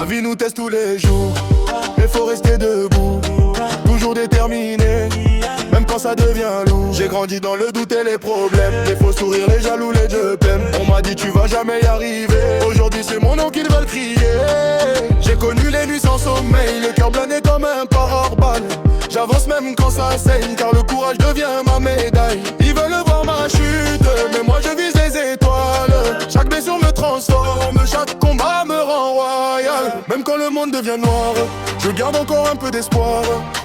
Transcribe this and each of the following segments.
La vie nous teste tous les jours, mais faut rester debout, toujours déterminé, même quand ça devient lourd. J'ai grandi dans le doute et les problèmes, les faux sourires, les jaloux, les deux peines. On m'a dit tu vas jamais y arriver, aujourd'hui c'est mon nom qu'ils veulent crier. J'ai connu les nuits sans sommeil, le cœur blindé comme un pare-balles. J'avance même quand ça saigne, car le courage devient ma médaille. Ils veulent voir ma chute, mais moi je vise les étoiles. Chaque blessure me transforme, chaque combat me rend royal. Même quand le monde devient noir, je garde encore un peu d'espoir.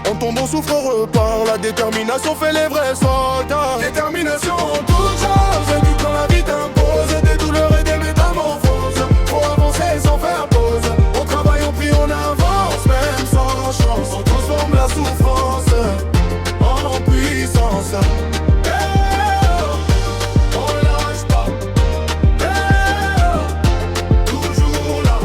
On tombe, on souffre, on repart. La détermination fait les vrais soldats. Détermination en toute chose, vite quand la vie t'impose. Des douleurs et des métamorphoses, faut avancer sans faire pause. On travaille, on prie, on avance, même sans chance. On transforme la souffrance en puissance. On lâche pas, toujours là.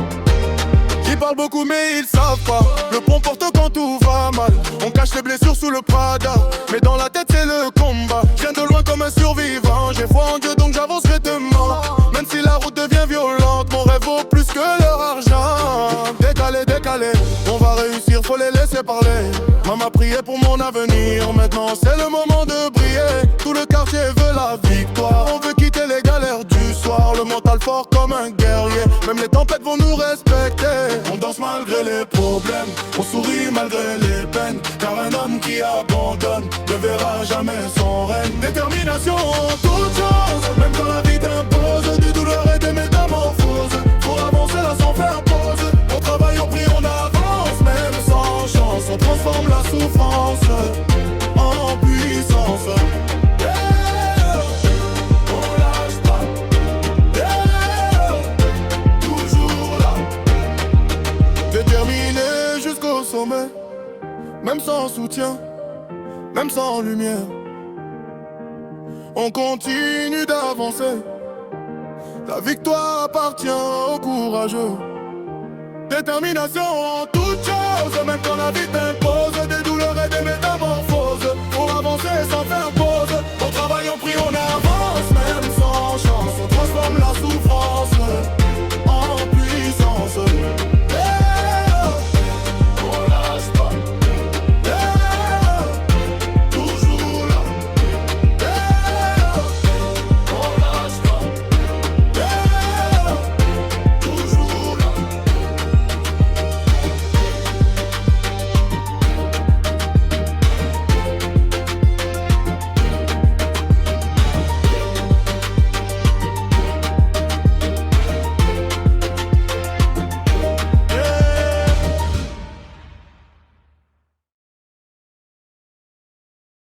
Ils parlent beaucoup mais ils savent pas le pont porte quand tout va mal. On cache les blessures sous le Prada, mais dans la tête c'est le combat. Je viens de loin comme un survivant, j'ai foi en Dieu donc j'avancerai demain. Même si la route devient violente, mon rêve vaut plus que leur argent. Décalé, décalé, on va réussir, faut les laisser parler. Maman priait pour mon avenir, maintenant c'est le moment de briller. Tout le quartier veut la victoire, on veut quitter les galères du soir. Le mental fort comme un guerrier, même les tempêtes vont nous respecter. On danse malgré les problèmes, on sourit malgré les peines. Car un homme qui abandonne ne verra jamais son règne. Détermination en toute chose, même quand la vie t'impose. Des douleurs et des métamorphoses, faut avancer là sans faire pause. On travaille, on prie, on avance, même sans chance. On transforme la souffrance en puissance. Yeah, on lâche pas, yeah, toujours là. Déterminé jusqu'au sommet, même sans soutien, même sans lumière. On continue d'avancer, la victoire appartient aux courageux. Détermination en toute chose, même quand la vie t'impose. Des douleurs et des métamorphoses, pour avancer sans faire